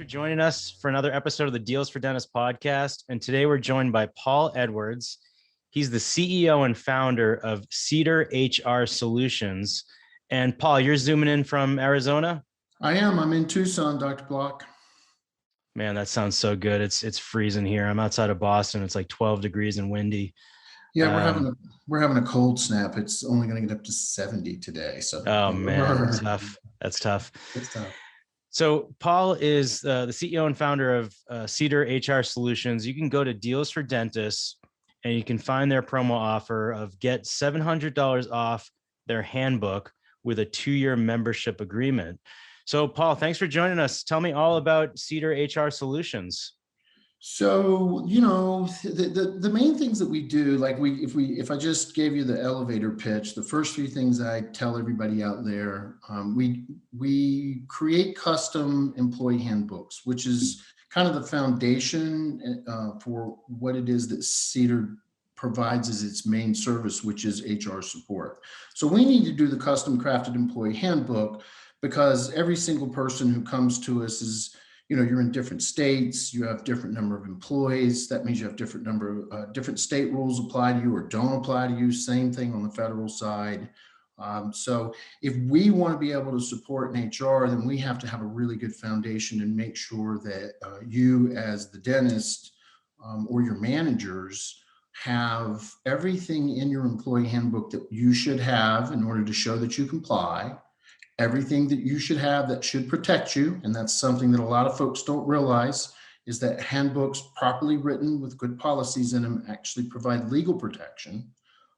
joining us for another episode of the Deals for Dentists podcast. And today we're joined by Paul Edwards. He's the CEO and founder of CEDR HR Solutions. And Paul, you're zooming in from Arizona? I am. I'm in Tucson, Dr. Block. Man, that sounds so good. It's freezing here. I'm outside of Boston. It's like 12 degrees and windy. Yeah, we're having a cold snap. It's only going to get up to 70 today. So oh man, that's tough. That's tough. It's tough. So Paul is the CEO and founder of CEDR HR Solutions. You can go to Deals for Dentists and you can find their promo offer of get $700 off their handbook with a 2-year membership agreement. So Paul, thanks for joining us. Tell me all about CEDR HR Solutions. So, the main things that we do, like if I just gave you the elevator pitch, the first 3 things I tell everybody out there, we create custom employee handbooks, which is kind of the foundation for what it is that CEDR provides as its main service, which is HR support. So we need to do the custom crafted employee handbook because every single person who comes to us is, you're in different states, you have different number of employees. That means you have different state rules apply to you or don't apply to you. Same thing on the federal side. So if we want to be able to support in HR, then we have to have a really good foundation and make sure that you as the dentist or your managers have everything in your employee handbook that you should have in order to show that you comply. Everything that you should have that should protect you, and that's something that a lot of folks don't realize, is that handbooks properly written with good policies in them actually provide legal protection.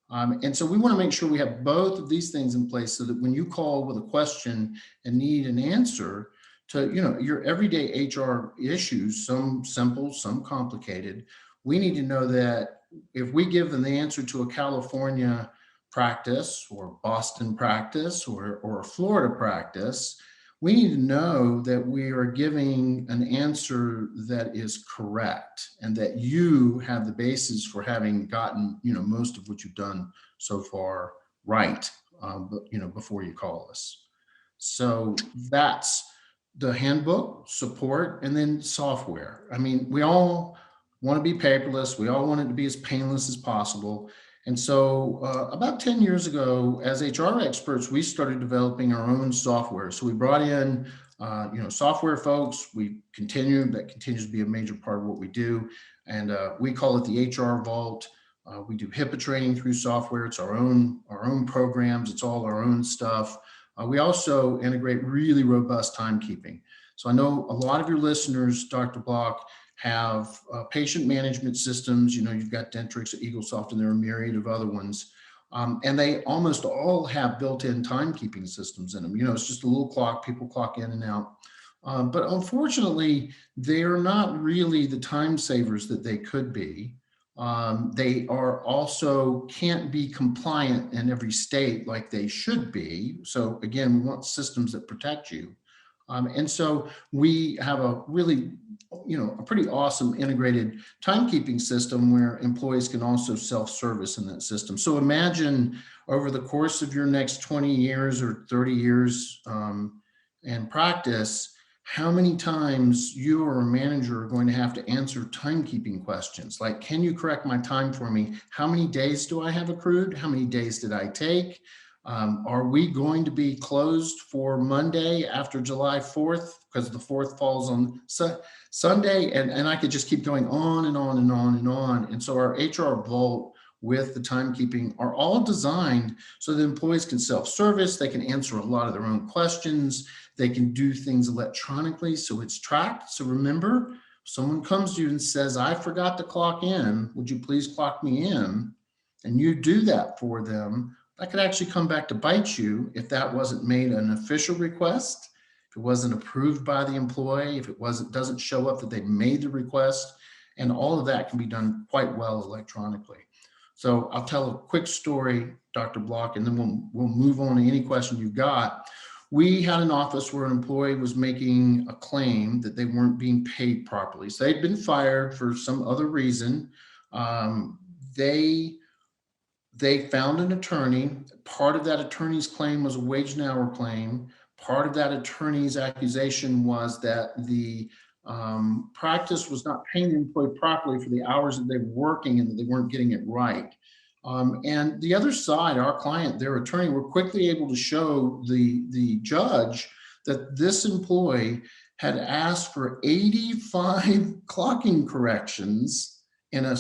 And so we want to make sure we have both of these things in place so that when you call with a question and need an answer to your everyday HR issues, some simple, some complicated, we need to know that if we give them the answer to a California practice or Boston practice or a Florida practice, we need to know that we are giving an answer that is correct and that you have the basis for having gotten, most of what you've done so far right, before you call us. So that's the handbook, support, and then software. I mean, we all want to be paperless. We all want it to be as painless as possible. And so about 10 years ago, as HR experts, we started developing our own software. So we brought in, software folks. That continues to be a major part of what we do. And we call it the HR Vault. We do HIPAA training through software. It's our own programs. It's all our own stuff. We also integrate really robust timekeeping. So I know a lot of your listeners, Dr. Block, have patient management systems. You've got Dentrix, Eaglesoft, and there are a myriad of other ones. And they almost all have built-in timekeeping systems in them. It's just a little clock, people clock in and out. But unfortunately, they're not really the time savers that they could be. They are also can't be compliant in every state like they should be. So again, we want systems that protect you. And so we have a really, a pretty awesome integrated timekeeping system where employees can also self-service in that system. So imagine over the course of your next 20 years or 30 years in practice, how many times you or a manager are going to have to answer timekeeping questions. Like, can you correct my time for me? How many days do I have accrued? How many days did I take? Are we going to be closed for Monday after July 4th because the 4th falls on Sunday? And I could just keep going on and on and on and on. And so our HR Vault with the timekeeping are all designed so that employees can self-service. They can answer a lot of their own questions. They can do things electronically, so it's tracked. So remember, if someone comes to you and says, I forgot to clock in, would you please clock me in? And you do that for them. That could actually come back to bite you if that wasn't made an official request, if it wasn't approved by the employee, if it doesn't show up that they made the request, and all of that can be done quite well electronically. So I'll tell a quick story, Dr. Block, and then we'll move on to any question you've got. We had an office where an employee was making a claim that they weren't being paid properly. So they'd been fired for some other reason. They found an attorney. Part of that attorney's claim was a wage and hour claim. Part of that attorney's accusation was that the Practice was not paying the employee properly for the hours that they were working and that they weren't getting it right. And the other side, our client, their attorney, were quickly able to show the judge that this employee had asked for 85 clocking corrections in the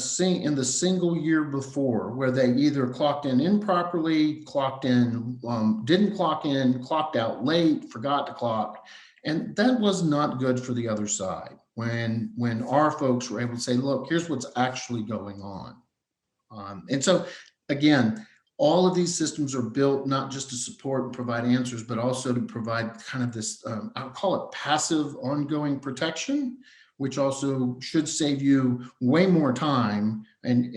single year before, where they either clocked in improperly, clocked in, didn't clock in, clocked out late, forgot to clock. And that was not good for the other side when our folks were able to say, look, here's what's actually going on. And so, again, all of these systems are built not just to support and provide answers, but also to provide kind of this, I'll call it passive ongoing protection, which also should save you way more time and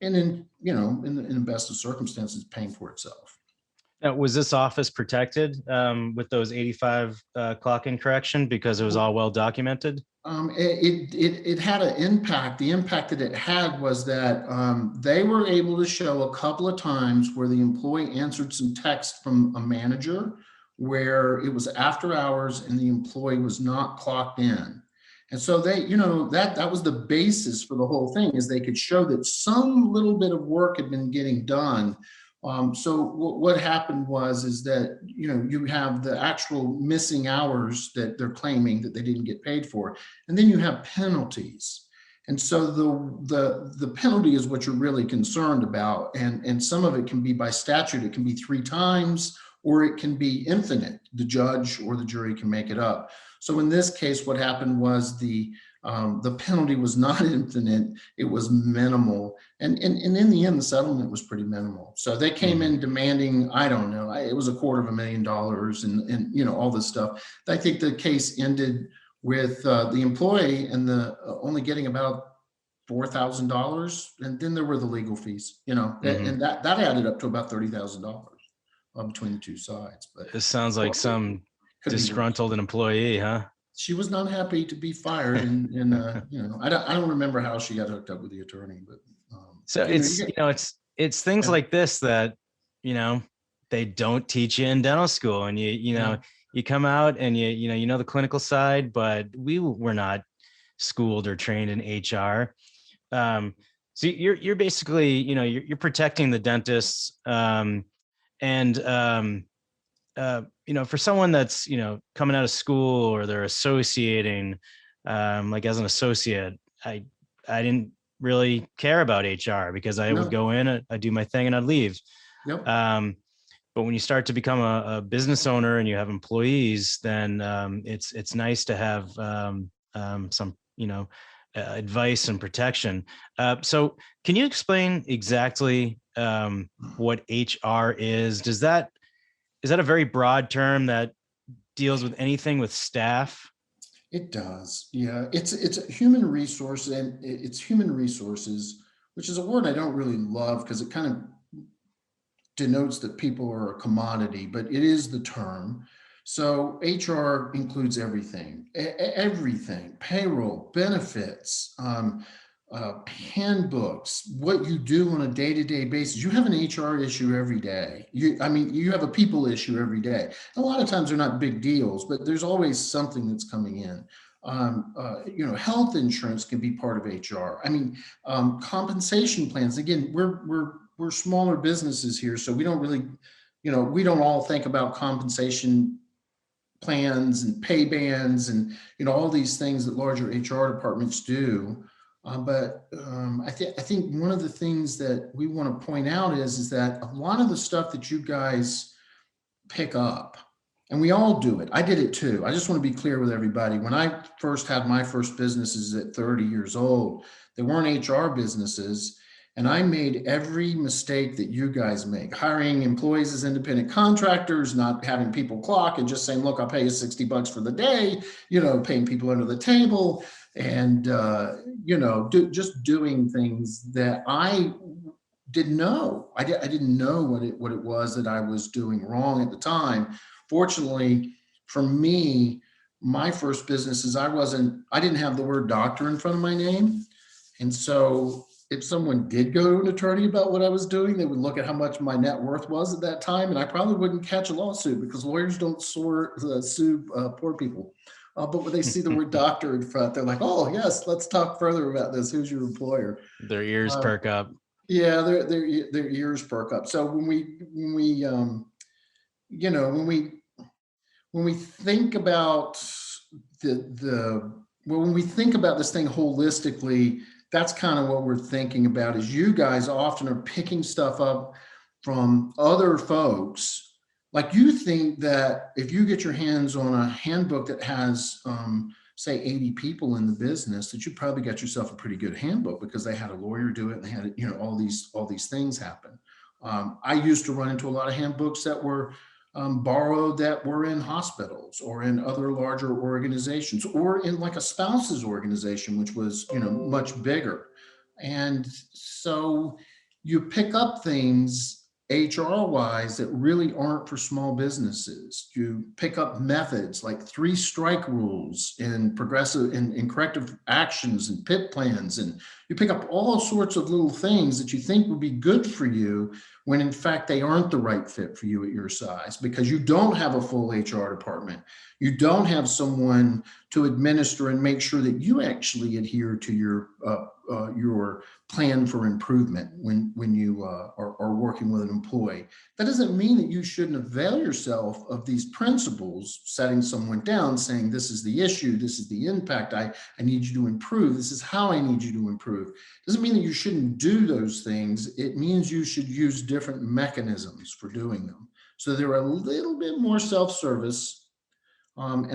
in, you know, in the best of circumstances, paying for itself. Now, was this office protected with those 85 clocking correction because it was all well documented? It had an impact. The impact that it had was that they were able to show a couple of times where the employee answered some text from a manager where it was after hours and the employee was not clocked in. And so they, you know, that was the basis for the whole thing, is they could show that some little bit of work had been getting done. So what happened is that, you know, you have the actual missing hours that they're claiming that they didn't get paid for, and then you have penalties. And so the penalty is what you're really concerned about. And some of it can be by statute. It can be 3 times, or it can be infinite. The judge or the jury can make it up. So in this case, what happened was the penalty was not infinite, it was minimal. And in the end, the settlement was pretty minimal. So they came in demanding, I don't know, it was $250,000 and you know, all this stuff. I think the case ended with the employee and the only getting about $4,000. And then there were the legal fees, you know, and that added up to about $30,000 between the two sides. But this sounds like some disgruntled employee, huh? She was not happy to be fired, and you know, I don't remember how she got hooked up with the attorney, but so it's things like this that, you know, they don't teach you in dental school, and you know you come out and you know the clinical side, but we were not schooled or trained in HR. So you're basically, you know, you're protecting the dentists, you know, for someone that's, you know, coming out of school or they're associating, like as an associate, I didn't really care about HR because I would go in, I'd do my thing and I'd leave. Yep. But when you start to become a business owner and you have employees, then it's nice to have some, you know, advice and protection. So can you explain exactly what HR is? Is that a very broad term that deals with anything with staff? It does. Yeah, it's human resource, and it's human resources, which is a word I don't really love because it kind of denotes that people are a commodity, but it is the term. So HR includes everything, everything: payroll, benefits, handbooks, what you do on a day-to-day basis. You have an HR issue every day. You have a people issue every day. A lot of times they're not big deals, but there's always something that's coming in. You know, health insurance can be part of HR. Compensation plans. Again, we're smaller businesses here, so we don't really, you know, we don't all think about compensation plans and pay bands and, you know, all these things that larger HR departments do. But I think one of the things that we want to point out is that a lot of the stuff that you guys pick up, and we all do it. I did it too. I just want to be clear with everybody. When I first had my first businesses at 30 years old, they weren't HR businesses. And I made every mistake that you guys make: hiring employees as independent contractors, not having people clock, and just saying, look, I'll pay you $60 for the day, you know, paying people under the table, and, you know, just doing things that I didn't know. I didn't know what it was that I was doing wrong at the time. Fortunately for me, my first businesses, I didn't have the word doctor in front of my name. And so if someone did go to an attorney about what I was doing, they would look at how much my net worth was at that time, and I probably wouldn't catch a lawsuit because lawyers don't sue poor people. But when they see the word doctor in front, they're like, "Oh yes, let's talk further about this. Who's your employer?" Their ears Uh, perk up. yeah, their ears perk up. So when we you know when we think about the well, when we think about this thing holistically, that's kind of what we're thinking about. Is you guys often are picking stuff up from other folks. Like you think that if you get your hands on a handbook that has, say, 80 people in the business, that you probably got yourself a pretty good handbook because they had a lawyer do it and they had, all these things happen. I used to run into a lot of handbooks that were borrowed that were in hospitals or in other larger organizations or in like a spouse's organization, which was, much bigger. And so you pick up things HR wise that really aren't for small businesses. You pick up methods like 3 strike rules and progressive and corrective actions and PIP plans. And you pick up all sorts of little things that you think would be good for you when in fact they aren't the right fit for you at your size because you don't have a full HR department. You don't have someone to administer and make sure that you actually adhere to your plan for improvement when you are working with an employee. That doesn't mean that you shouldn't avail yourself of these principles, setting someone down, saying, this is the issue, this is the impact, I need you to improve, this is how I need you to improve. Doesn't mean that you shouldn't do those things. It means you should use different mechanisms for doing them. So they're a little bit more self-service, and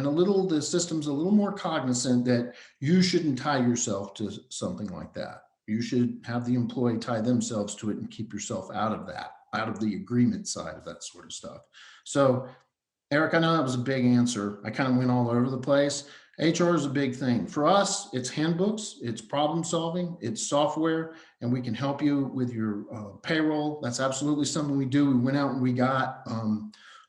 the system's a little more cognizant that you shouldn't tie yourself to something like that. You should have the employee tie themselves to it and keep yourself out of that, out of the agreement side of that sort of stuff. So, Eric, I know that was a big answer. I kind of went all over the place. HR is a big thing. For us, it's handbooks, it's problem solving, it's software, and we can help you with your payroll. That's absolutely something we do. We went out and we got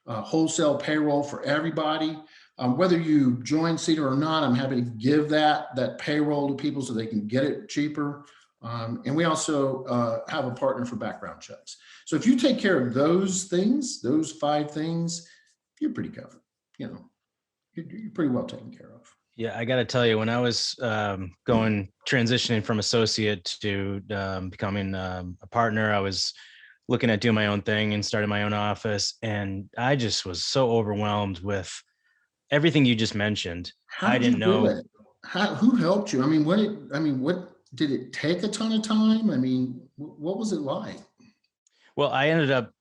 wholesale payroll for everybody. Whether you join CEDR or not, I'm happy to give that payroll to people so they can get it cheaper. And we also have a partner for background checks. So if you take care of those things, those 5 things, you're pretty covered. You're pretty well taken care of. Yeah, I got to tell you, when I was transitioning from associate to becoming a partner, I was looking at doing my own thing and starting my own office. And I just was so overwhelmed with everything you just mentioned. How I did you didn't do know. it? Who helped you? What did it take a ton of time? What was it like? Well, I ended up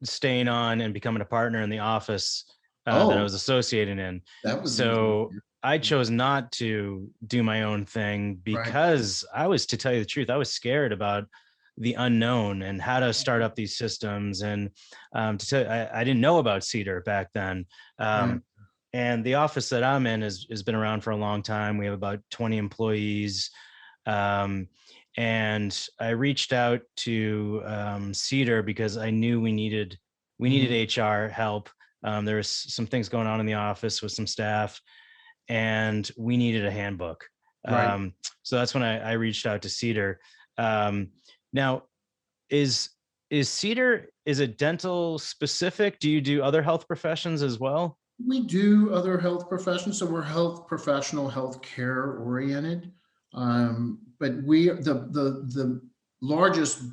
staying on and becoming a partner in the office that I Oh, was associated in. that was easy. So I chose not to do my own thing Right. because to tell you the truth, I was scared about the unknown and how to start up these systems. And I didn't know about CEDR back then. Right. And the office that I'm in has been around for a long time. We have about 20 employees. Um, and I reached out to CEDR because I knew we needed Mhm. HR help. There was some things going on in the office with some staff, and we needed a handbook. Right. So that's when I reached out to CEDR. Now, is CEDR, is it dental specific? Do you do other health professions as well? We do other health professions, so we're health professional, healthcare oriented. But the largest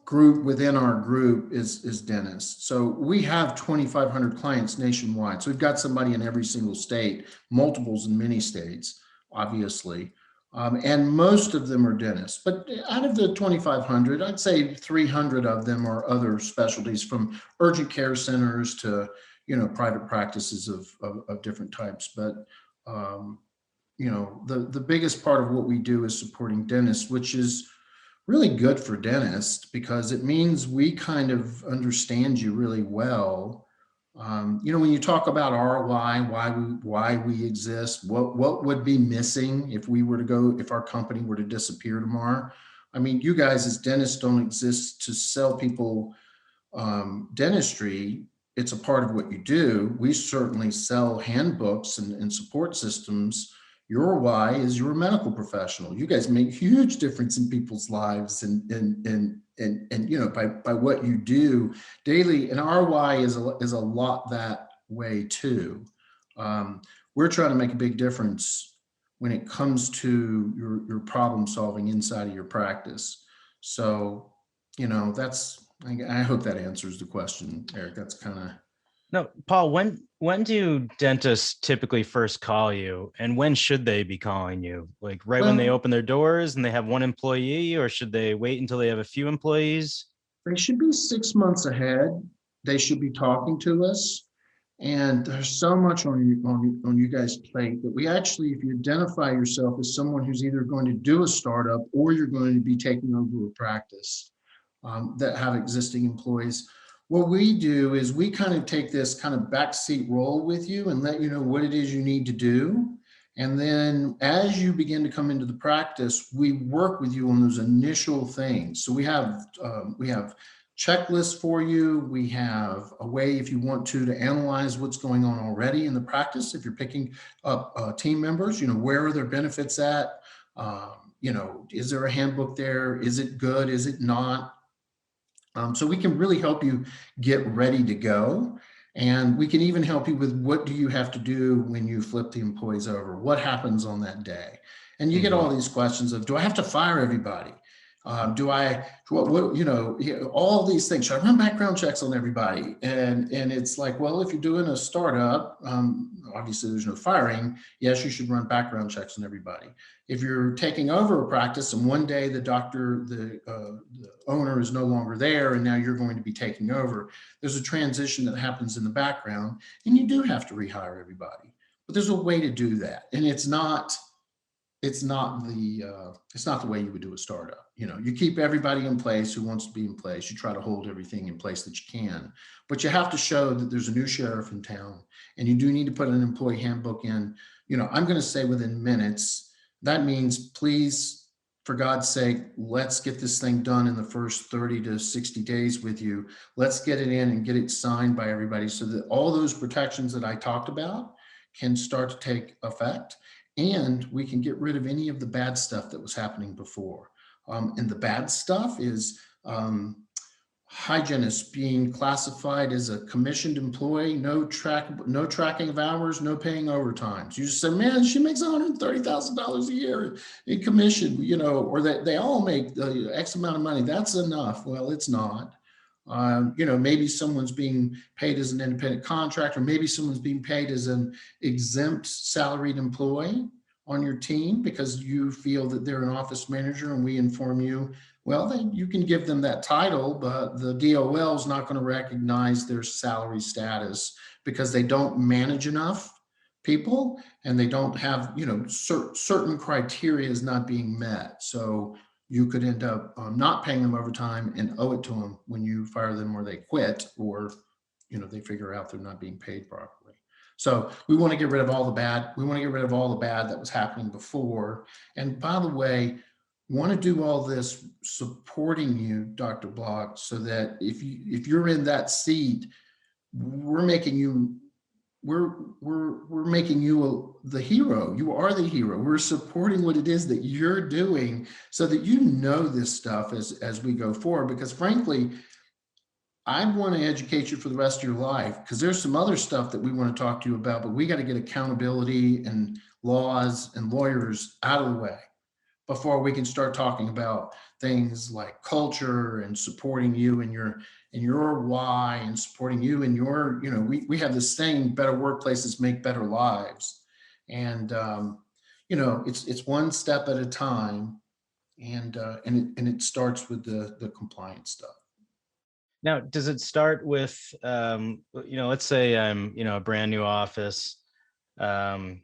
group within our group is dentists. So we have 2,500 clients nationwide. So we've got somebody in every single state, multiples in many states, obviously. And most of them are dentists. But out of the 2,500, I'd say 300 of them are other specialties, from urgent care centers to private practices of different types. But the biggest part of what we do is supporting dentists, which is really good for dentists because it means we kind of understand you really well. When you talk about ROI, why we exist, what would be missing if our company were to disappear tomorrow. You guys as dentists don't exist to sell people dentistry. It's a part of what you do. We certainly sell handbooks and support systems. Your why is you're a medical professional. You guys make huge difference in people's lives and by what you do daily. And our why is a lot that way too. we're trying to make a big difference when it comes to your problem solving inside of your practice. So, that's, I hope that answers the question, Eric. That's kind of. No, Paul, when do dentists typically first call you, and when should they be calling you? Like right when they Well, open their doors and they have one employee, or should they wait until they have a few employees? they should be 6 months ahead. They should be talking to us. And there's so much on you guys' plate that we actually, if you identify yourself as someone who's either going to do a startup or you're going to be taking over a practice that have existing employees, what we do is we kind of take this kind of backseat role with you and let you know what it is you need to do. And then as you begin to come into the practice, we work with you on those initial things. So we have checklists for you. We have a way, if you want to analyze what's going on already in the practice. If you're picking up team members, where are their benefits at? Is there a handbook there? Is it good? Is it not? So we can really help you get ready to go. And we can even help you with what do you have to do when you flip the employees over? What happens on that day? And you get Mhm. all these questions of, do I have to fire everybody? Do I, all these things, should I run background checks on everybody? And it's like, well, if you're doing a startup, obviously there's no firing. Yes, you should run background checks on everybody. If you're taking over a practice and one day the owner is no longer there and now you're going to be taking over, there's a transition that happens in the background and you do have to rehire everybody. But there's a way to do that. And it's not the way you would do a startup. You keep everybody in place who wants to be in place. You try to hold everything in place that you can, but you have to show that there's a new sheriff in town and you do need to put an employee handbook in. I'm going to say within minutes. That means, please, for God's sake, let's get this thing done in the first 30 to 60 days with you. Let's get it in and get it signed by everybody so that all those protections that I talked about can start to take effect. And we can get rid of any of the bad stuff that was happening before. And the bad stuff is hygienists being classified as a commissioned employee, no tracking of hours, no paying overtimes. You just say, man, she makes $130,000 a year in commission, or that they all make the X amount of money. That's enough. Well, it's not. Maybe someone's being paid as an independent contractor. Maybe someone's being paid as an exempt salaried employee on your team because you feel that they're an office manager and we inform you, well, you can give them that title, but the DOL is not going to recognize their salary status because they don't manage enough people and they don't have, certain criteria is not being met. So you could end up not paying them overtime and owe it to them when you fire them or they quit or, they figure out they're not being paid properly. So we want to get rid of all the bad. We want to get rid of all the bad that was happening before. And by the way, want to do all this supporting you, Dr. Block, so that if you're in that seat, we're making you the hero. You are the hero. We're supporting what it is that you're doing so that this stuff as we go forward. Because frankly, I want to educate you for the rest of your life because there's some other stuff that we want to talk to you about, but we got to get accountability and laws and lawyers out of the way before we can start talking about things like culture and supporting you and your why and supporting you and your, we have this saying, better workplaces make better lives. And, it's one step at a time. And it starts with the compliance stuff. Now, does it start with, let's say I'm, a brand new office, and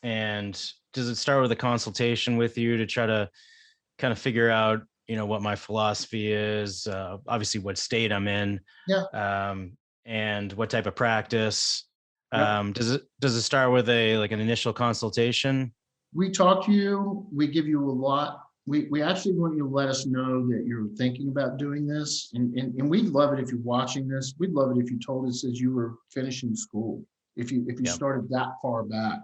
does it start with a consultation with you to try to kind of figure out, what my philosophy is, obviously what state I'm in, Yeah. and what type of practice? Yep. Does it start with an initial consultation? We talk to you, we give you a lot. We actually want you to let us know that you're thinking about doing this. And we'd love it if you're watching this. We'd love it if you told us as you were finishing school, if you started that far back.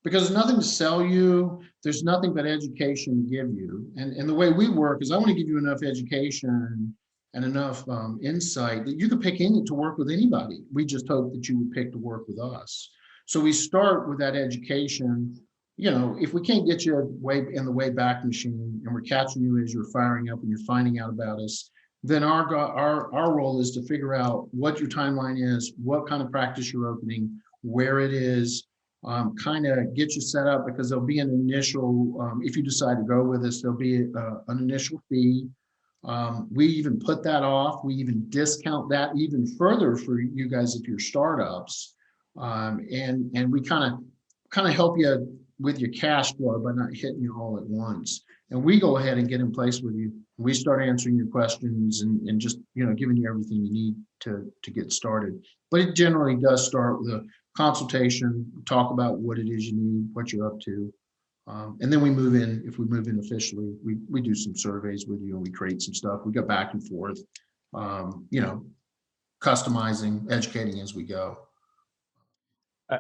Because there's nothing to sell you. There's nothing but education to give you. And the way we work is I want to give you enough education and enough insight that you could pick to work with anybody. We just hope that you would pick to work with us. So we start with that education. You know, if we can't get you way in the way back machine and we're catching you as you're firing up and you're finding out about us, then our role is to figure out what your timeline is, what kind of practice you're opening, where it is, kind of get you set up, because there'll be an initial, if you decide to go with us, there'll be an initial fee. We even put that off. We even discount that even further for you guys if you're startups, and we kind of help you with your cash flow by not hitting you all at once. And we go ahead and get in place with you. We start answering your questions and just giving you everything you need to get started. But it generally does start with a consultation, talk about what it is you need, what you're up to. And then we move in. If we move in officially, we do some surveys with you and we create some stuff. We go back and forth, you know, customizing, educating as we go.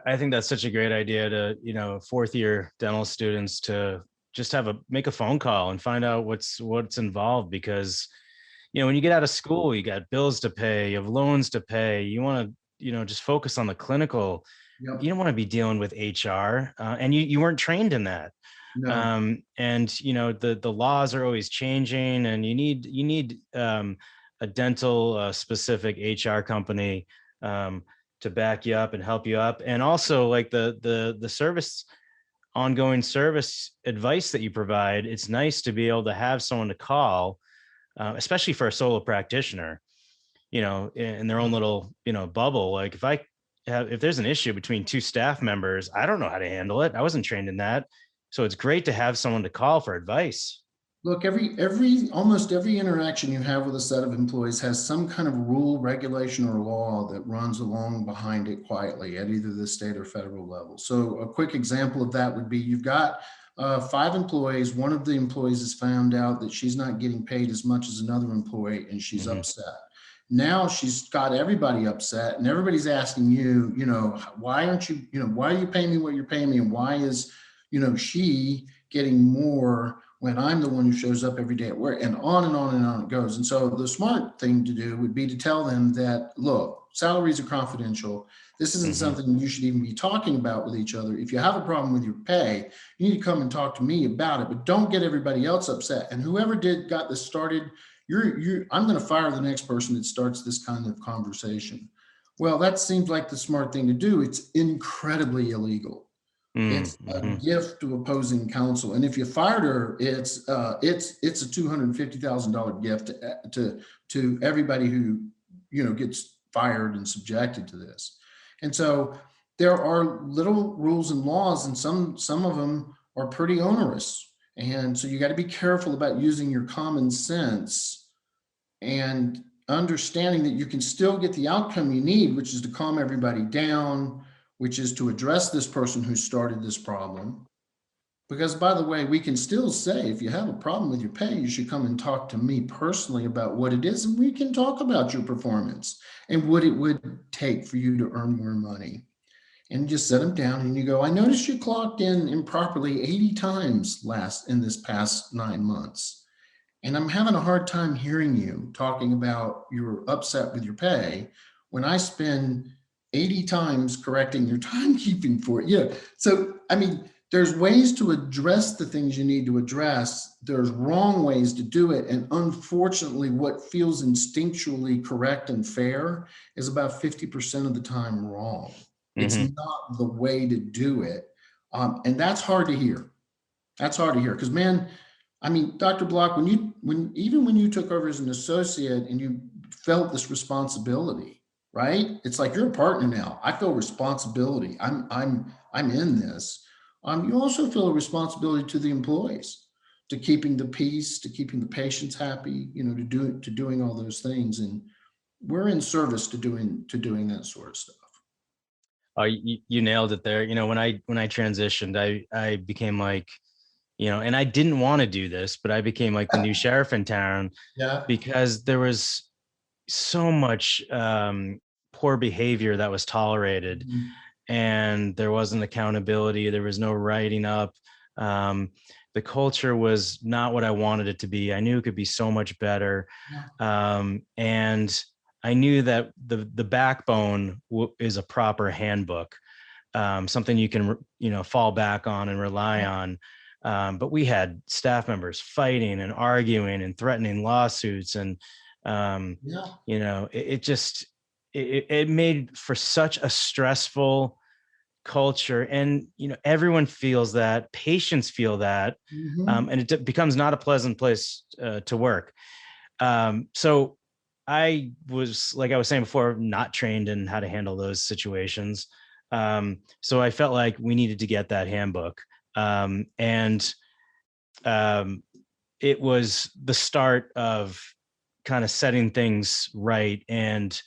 I think that's such a great idea to, fourth year dental students to just make a phone call and find out what's involved, because, when you get out of school, you got bills to pay, you have loans to pay. You want to, just focus on the clinical. Yep. You don't want to be dealing with HR, and you weren't trained in that. No. And the laws are always changing, and you need a dental specific HR company to back you up and help you up, and also like the service, ongoing service advice that you provide. It's nice to be able to have someone to call, especially for a solo practitioner, in their own little bubble. Like if there's an issue between two staff members, I don't know how to handle it. I wasn't trained in that. So it's great to have someone to call for advice. Look, almost every interaction you have with a set of employees has some kind of rule, regulation, or law that runs along behind it quietly at either the state or federal level. So a quick example of that would be you've got 5 employees. One of the employees has found out that she's not getting paid as much as another employee, and she's upset. Now she's got everybody upset, and everybody's asking you, why aren't you, why are you paying me what you're paying me? And why is, she getting more when I'm the one who shows up every day at work, and on and on and on it goes. And so the smart thing to do would be to tell them that, look, salaries are confidential. This isn't something you should even be talking about with each other. If you have a problem with your pay, you need to come and talk to me about it, but don't get everybody else upset. And whoever got this started, I'm going to fire the next person that starts this kind of conversation. Well, that seems like the smart thing to do. It's incredibly illegal. It's a gift to opposing counsel, and if you fired her, it's a $250,000 gift to everybody who gets fired and subjected to this. And so there are little rules and laws, and some of them are pretty onerous. And so you got to be careful about using your common sense and understanding that you can still get the outcome you need, which is to calm everybody down, which is to address this person who started this problem. Because, by the way, we can still say, if you have a problem with your pay, you should come and talk to me personally about what it is, and we can talk about your performance and what it would take for you to earn more money. And you just set them down and you go, I noticed you clocked in improperly 80 times in this past 9 months. And I'm having a hard time hearing you talking about you're upset with your pay when I spend 80 times correcting your timekeeping for it. Yeah. So, I mean, there's ways to address the things you need to address. There's wrong ways to do it. And unfortunately, what feels instinctually correct and fair is about 50% of the time wrong. It's not the way to do it. And that's hard to hear. That's hard to hear because, man, I mean, Dr. Block, when you took over as an associate and you felt this responsibility, right? It's like you're a partner now. I feel responsibility. I'm in this. You also feel a responsibility to the employees, to keeping the peace, to keeping the patients happy, to doing all those things. And we're in service to doing that sort of stuff. You nailed it there. When I transitioned, I became like, and I didn't want to do this, but I became like the new sheriff in town. Yeah. Because there was so much poor behavior that was tolerated, and there wasn't accountability. There was no writing up. The culture was not what I wanted it to be. I knew it could be so much better. And I knew that the backbone is a proper handbook. something you can, fall back on and rely on. But we had staff members fighting and arguing and threatening lawsuits, and Yeah. it just it made for such a stressful culture. And everyone feels that, patients feel that, Hmm. and it becomes not a pleasant place to work. So I was, like I was saying before, not trained in how to handle those situations. So I felt like we needed to get that handbook. And um, it was the start of kind of setting things right, and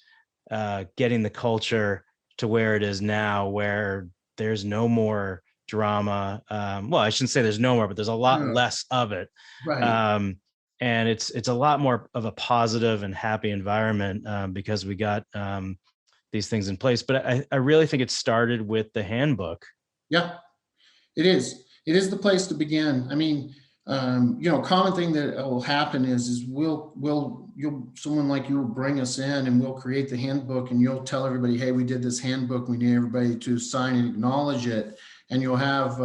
getting the culture to where it is now, where there's no more drama. Well, I shouldn't say there's no more, but there's a lot No. less of it. Right. Um, and it's a lot more of a positive and happy environment, because we got these things in place. But I really think it started with the handbook. Yeah. It is. It is the place to begin. I mean, common thing that will happen is you'll someone like you will bring us in and we'll create the handbook and you'll tell everybody, hey, we did this handbook. We need everybody to sign and acknowledge it. And you'll have,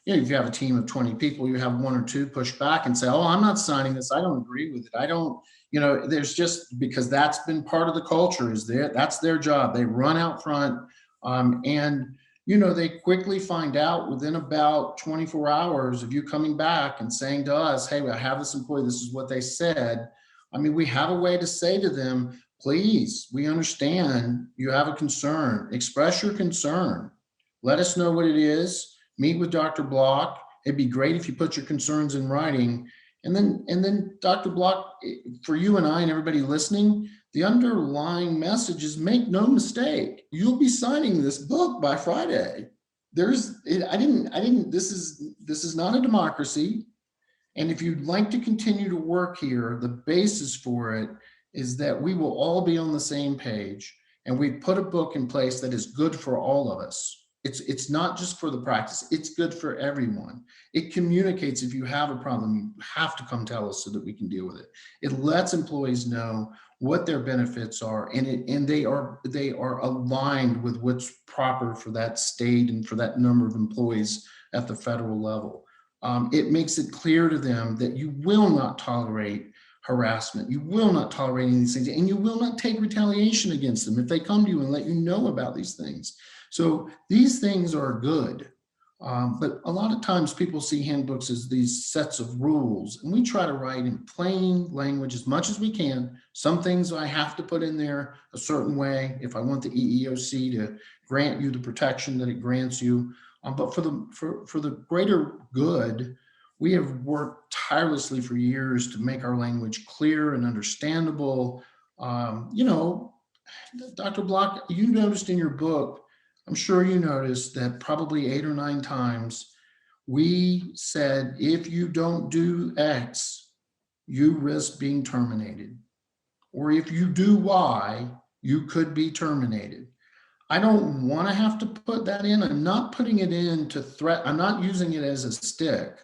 if you have a team of 20 people, you have one or two push back and say, oh, I'm not signing this. I don't agree with it. I don't, there's just because that's been part of the culture is there. That's their job. They run out front. And they quickly find out within about 24 hours of you coming back and saying to us, hey, I have this employee, this is what they said. I mean, we have a way to say to them, please, we understand you have a concern, express your concern. Let us know what it is, meet with Dr. Block. It'd be great if you put your concerns in writing. And then Dr. Block, for you and I and everybody listening, the underlying message is make no mistake, you'll be signing this book by Friday. This is not a democracy. And if you'd like to continue to work here, the basis for it is that we will all be on the same page and we put a book in place that is good for all of us. It's not just for the practice, it's good for everyone. It communicates if you have a problem, you have to come tell us so that we can deal with it. It lets employees know what their benefits are, and they are aligned with what's proper for that state and for that number of employees at the federal level. It makes it clear to them that you will not tolerate harassment. You will not tolerate any of these things, and you will not take retaliation against them if they come to you and let you know about these things. So these things are good. But a lot of times people see handbooks as these sets of rules, and we try to write in plain language as much as we can. Some things I have to put in there a certain way if I want the EEOC to grant you the protection that it grants you. But for the greater good, we have worked tirelessly for years to make our language clear and understandable. Dr. Block, you noticed in your book, I'm sure you noticed that probably 8 or 9 times we said, if you don't do X, you risk being terminated. Or if you do Y, you could be terminated. I don't want to have to put that in. I'm not putting it in to threat. I'm not using it as a stick.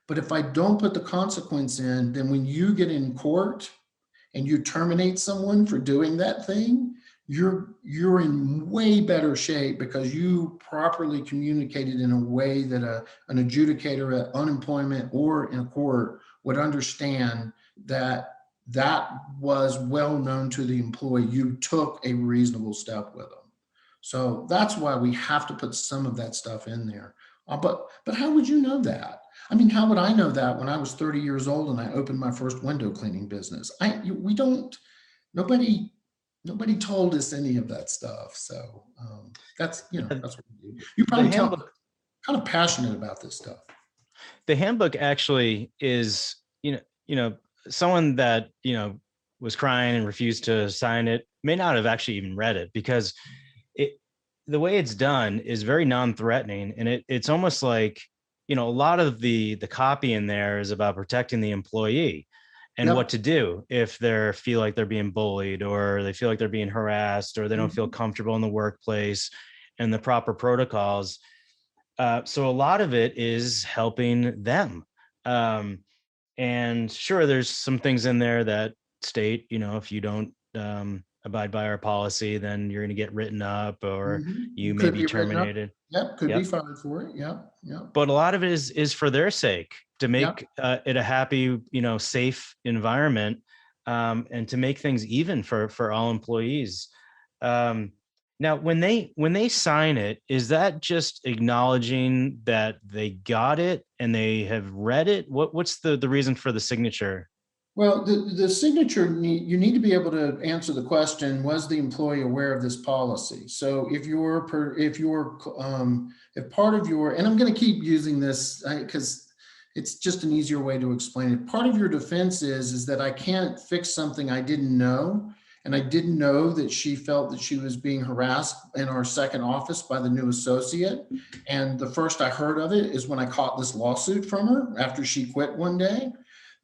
But if I don't put the consequence in, then when you get in court and you terminate someone for doing that thing, you're in way better shape because you properly communicated in a way that an adjudicator at unemployment or in a court would understand that that was well known to the employee. You took a reasonable step with them. So that's why we have to put some of that stuff in there. But how would you know that? I mean, how would I know that when I was 30 years old and I opened my first window cleaning business? We don't. Nobody nobody told us any of that stuff. So Yeah, that's what we do. You the probably tell handbook kind of passionate about this stuff. the handbook actually is, someone that was crying and refused to sign it may not have actually even read it, because it the way it's done is very non-threatening, and it's almost like, a lot of the copy in there is about protecting the employee and what Yep. to do if they feel like they're being bullied, or they feel like they're being harassed, or they don't feel Mhm. comfortable in the workplace, and the proper protocols. So a lot of it is helping them. Um, and sure, there's some things in there that state, if you don't abide by our policy, then you're going to get written up or you You may could be be written up. terminated. Yep, could be Yep. fired for it. Yep, yep, But a lot of it is for their sake, to yep. make it a happy, safe environment, and to make things even for all employees. Um, Now, when they sign it, is that just acknowledging that they got it and they have read it? What's the reason for the signature? Well, the signature, you need to be able to answer the question, was the employee aware of this policy? So if part of your, and I'm going to keep using this because it's just an easier way to explain it. Part of your defense is that I can't fix something I didn't know. And I didn't know that she felt that she was being harassed in our second office by the new associate. And the first I heard of it is when I caught this lawsuit from her after she quit one day.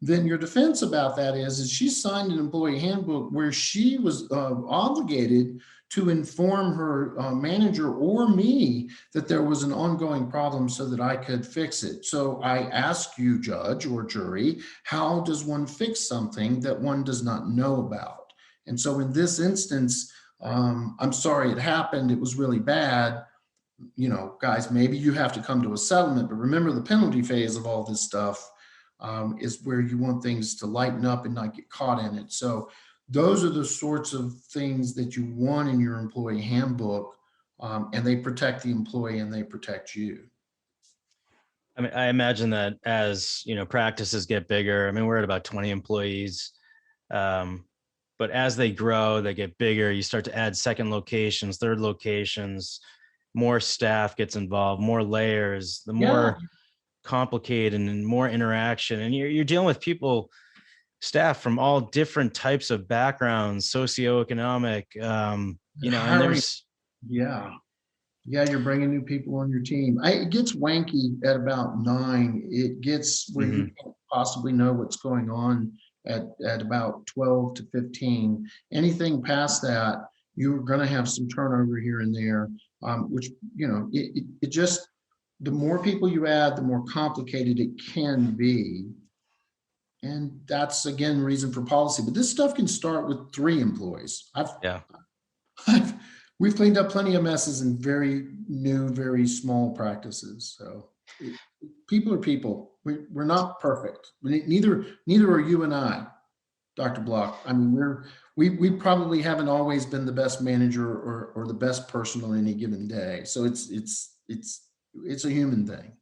Then your defense about that is she signed an employee handbook where she was obligated to inform her manager or me that there was an ongoing problem so that I could fix it. So I ask you, judge or jury, how does one fix something that one does not know about? And so in this instance, I'm sorry it happened. It was really bad. Guys, maybe you have to come to a settlement, but remember the penalty phase of all this stuff is where you want things to lighten up and not get caught in it. So those are the sorts of things that you want in your employee handbook, and they protect the employee and they protect you. I mean, I imagine that as practices get bigger. I mean, we're at about 20 employees. But as they grow, they get bigger. You start to add second locations, third locations, more staff gets involved, more layers, the Yeah, more complicated and more interaction. And you're dealing with people, staff from all different types of backgrounds, socioeconomic, and hiring. there's, Yeah. Yeah, you're bringing new people on your team. It gets wanky at about 9. It gets where you Mhm. can't possibly know what's going on at about 12 to 15. Anything past that, you're going to have some turnover here and there, which, it just, the more people you add, the more complicated it can be. And that's, again, reason for policy. But this stuff can start with 3 employees. Yeah. We've cleaned up plenty of messes in very new, very small practices. So people are people. We're not perfect. Neither are you and I, Dr. Block. I mean, we probably haven't always been the best manager or the best person on any given day. So it's a human thing.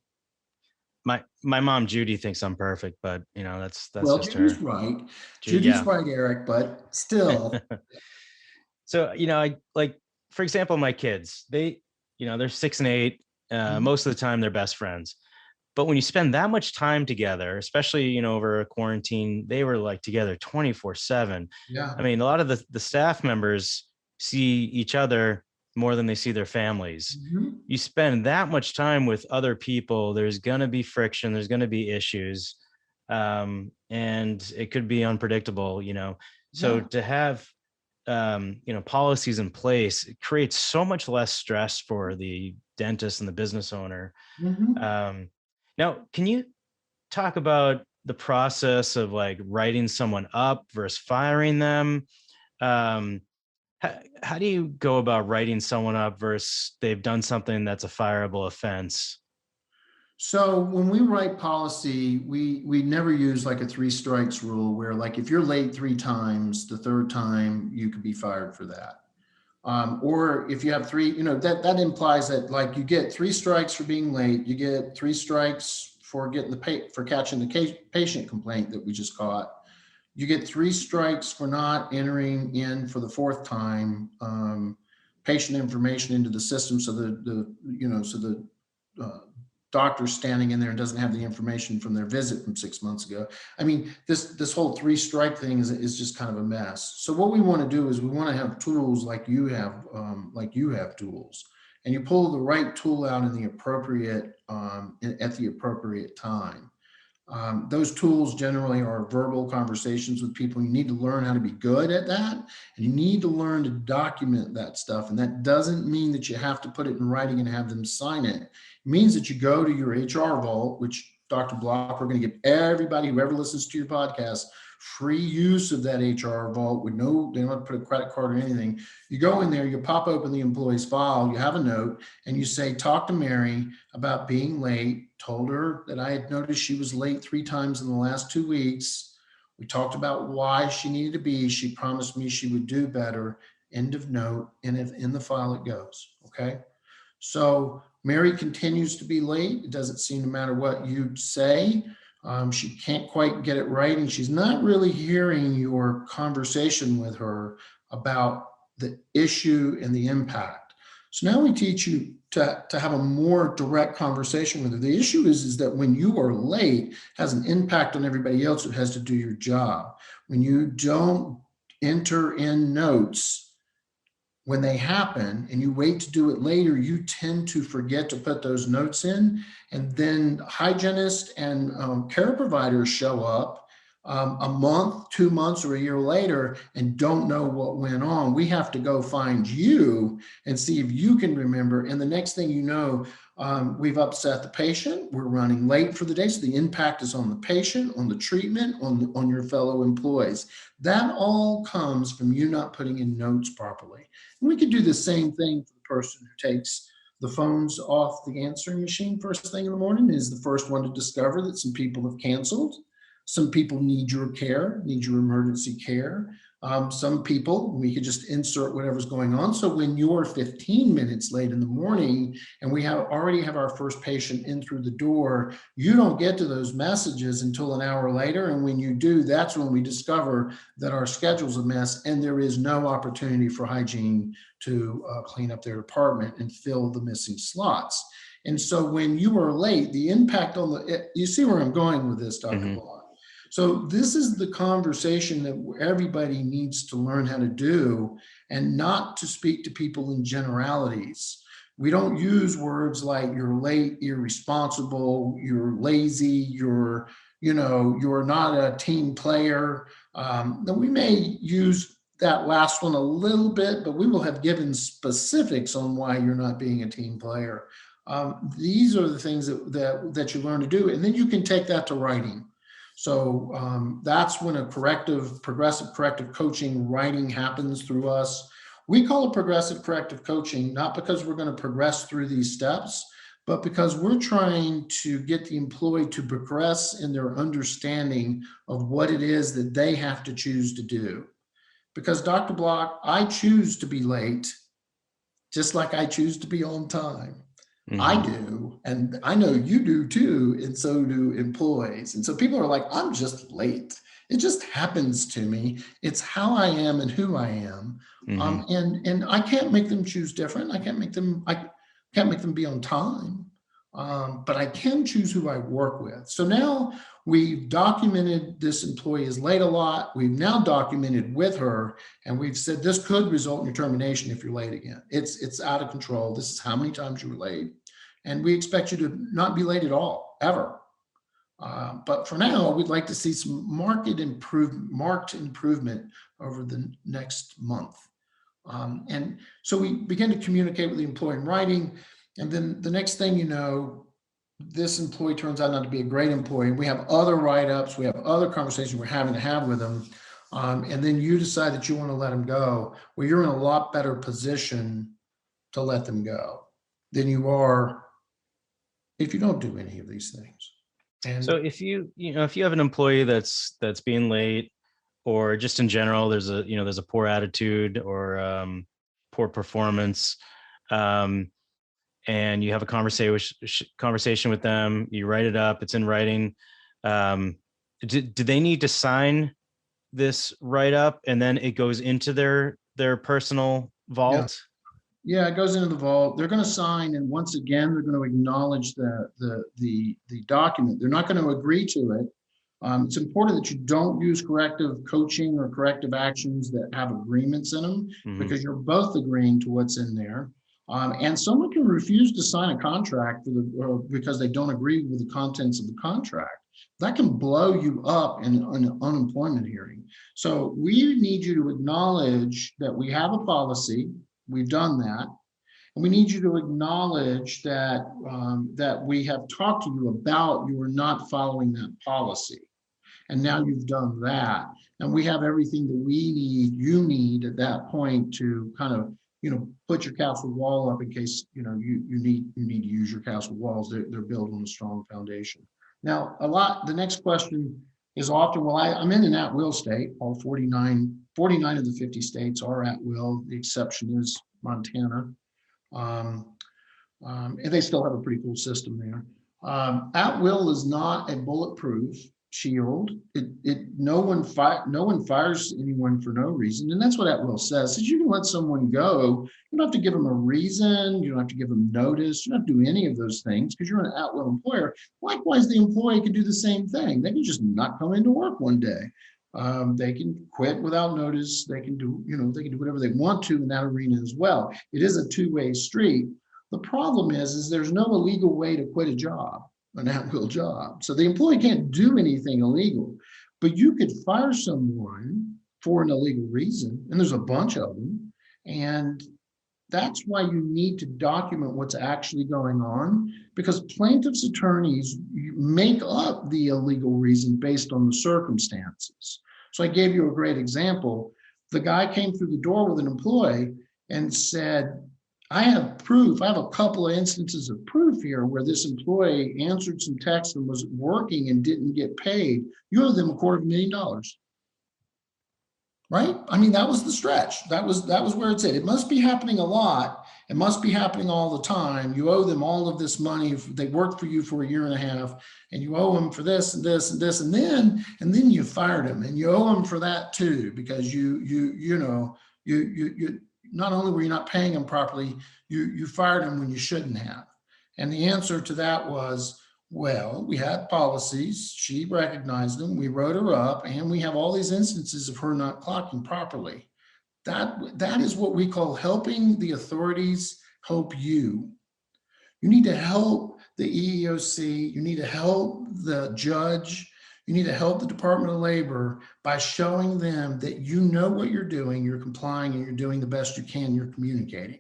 My mom Judy thinks I'm perfect, but that's Well, just Judy's her. right. Judy's Yeah. right, Eric, but still. So, I like, for example, my kids, they're 6 and 8. Mhm. Most of the time they're best friends. But when you spend that much time together, especially, over a quarantine, they were like together 24/7. I Yeah. mean, a lot of the staff members see each other more than they see their families. Mhm. You spend that much time with other people, there's going to be friction, there's going to be issues. And it could be unpredictable. So Yeah. to have policies in place, it creates so much less stress for the dentist and the business owner. Mhm. um, Now, can you talk about the process of like writing someone up versus firing them? um, how do you go about writing someone up versus they've done something that's a fireable offense? So when we write policy, we never use like a 3 strikes rule where, like, if you're late 3 times, the third time you could be fired for that. Or if you have 3, that implies that, like, you get 3 strikes for being late, you get 3 strikes for getting for catching the patient complaint that we just caught. You get 3 strikes for not entering in for the 4th time patient information into the system, so the uh, doctor's standing in there and doesn't have the information from their visit from 6 months ago. I mean, this whole 3 strike thing is just kind of a mess. So what we want to do is we want to have tools like you have tools, and you pull the right tool out in the appropriate at the appropriate time. Those tools generally are verbal conversations with people. You need to learn how to be good at that, and you need to learn to document that stuff. And that doesn't mean that you have to put it in writing and have them sign it. It means that you go to your HR vault, which Dr. Block, we're going to give everybody, whoever listens to your podcast, free use of that HR vault with no, they don't have to put a credit card or anything. You go in there, you pop open the employee's file, you have a note, and you say, talk to Mary about being late. Told her that I had noticed she was late 3 times in the last 2 weeks. We talked about why she needed to be. She promised me she would do better. End of note. And if in the file it goes. Okay. So Mary continues to be late. It doesn't seem to matter what you say. She can't quite get it right. And she's not really hearing your conversation with her about the issue and the impact. So now we teach you to have a more direct conversation with her. The issue is that when you are late, it has an impact on everybody else who has to do your job. When you don't enter in notes when they happen and you wait to do it later, you tend to forget to put those notes in. And then hygienists and care providers show up a month, 2 months, or a year later and don't know what went on. We have to go find you and see if you can remember. And the next thing you know, we've upset the patient. We're running late for the day. So the impact is on the patient, on the treatment, on your fellow employees. That all comes from you not putting in notes properly. And we could do the same thing for the person who takes the phones off the answering machine first thing in the morning, is the first one to discover that some people have canceled. Some people need your care, need your emergency care. Some people, we could just insert whatever's going on. So when you're 15 minutes late in the morning and we already have our first patient in through the door, you don't get to those messages until an hour later. And when you do, that's when we discover that our schedule's a mess and there is no opportunity for hygiene to clean up their department and fill the missing slots. And so when you are late, the impact on you see where I'm going with this, Dr. Mm-hmm. Ball. So this is the conversation that everybody needs to learn how to do, and not to speak to people in generalities. We don't use words like you're late, irresponsible, you're lazy, you're not a team player. We may use that last one a little bit, but we will have given specifics on why you're not being a team player. These are the things that you learn to do, and then you can take that to writing. So that's when a progressive corrective coaching writing happens through us. We call it progressive corrective coaching, not because we're going to progress through these steps, but because we're trying to get the employee to progress in their understanding of what it is that they have to choose to do. Because Dr. Block, I choose to be late, just like I choose to be on time. Mm-hmm. I do, and I know you do too, and so do employees. And so people are like, I'm just late. It just happens to me. It's how I am and who I am. Mm-hmm. And I can't make them choose different. I can't make them be on time. But I can choose who I work with. So now we've documented this employee is late a lot. We've now documented with her, and we've said this could result in your termination if you're late again. It's out of control. This is how many times you were late. And we expect you to not be late at all, ever. But for now, we'd like to see some marked improvement over the next month. And so we begin to communicate with the employee in writing. And then the next thing you know, this employee turns out not to be a great employee. We have other write-ups. We have other conversations we're having to have with them. And then you decide that you want to let them go. Well, you're in a lot better position to let them go than you are if you don't do any of these things. And so if you have an employee that's being late, or just in general, there's a poor attitude or poor performance, and you have a conversation with them, you write it up, it's in writing. Do they need to sign this write up and then it goes into their personal vault? Yeah, it goes into the vault. They're going to sign, and once again, they're going to acknowledge the document. They're not going to agree to it. It's important that you don't use corrective coaching or corrective actions that have agreements in them, mm-hmm. because you're both agreeing to what's in there. And someone can refuse to sign a contract because they don't agree with the contents of the contract. That can blow you up in an unemployment hearing. So we need you to acknowledge that we have a policy. We've done that. And we need you to acknowledge that, that we have talked to you about you are not following that policy. And now you've done that. And we have everything that we need, you need at that point to kind of, put your castle wall up in case, you need to use your castle walls. They're built on a strong foundation. Now, the next question is often, well, I'm in an at-will state. All 49 of the 50 states are at will. The exception is Montana. And they still have a pretty cool system there. At will is not a bulletproof shield. No one fires anyone for no reason, and that's what at will says. Is you can let someone go. You don't have to give them a reason. You don't have to give them notice. You don't have to do any of those things because you're an at will employer. Likewise, the employee can do the same thing. They can just not come into work one day. They can quit without notice. They can do, they can do whatever they want to in that arena as well. It is a two-way street. The problem is there's no illegal way to quit a job, an at-will job. So the employee can't do anything illegal, but you could fire someone for an illegal reason, and there's a bunch of them. And that's why you need to document what's actually going on, because plaintiffs' attorneys make up the illegal reason based on the circumstances. So I gave you a great example. The guy came through the door with an employee and said, I have proof. I have a couple of instances of proof here where this employee answered some texts and was working and didn't get paid. You owe them $250,000. Right? I mean, that was the stretch. That was where it's at. It must be happening a lot. It must be happening all the time. You owe them all of this money. They worked for you for 1.5 years, and you owe them for this and this and this, and then you fired them, and you owe them for that too, because you not only were you not paying them properly, you fired them when you shouldn't have. And the answer to that was, well, we had policies, she recognized them, we wrote her up, and we have all these instances of her not clocking properly. That is what we call helping the authorities help you. You need to help the EEOC, you need to help the judge, you need to help the Department of Labor by showing them that you know what you're doing, you're complying, and you're doing the best you can, you're communicating.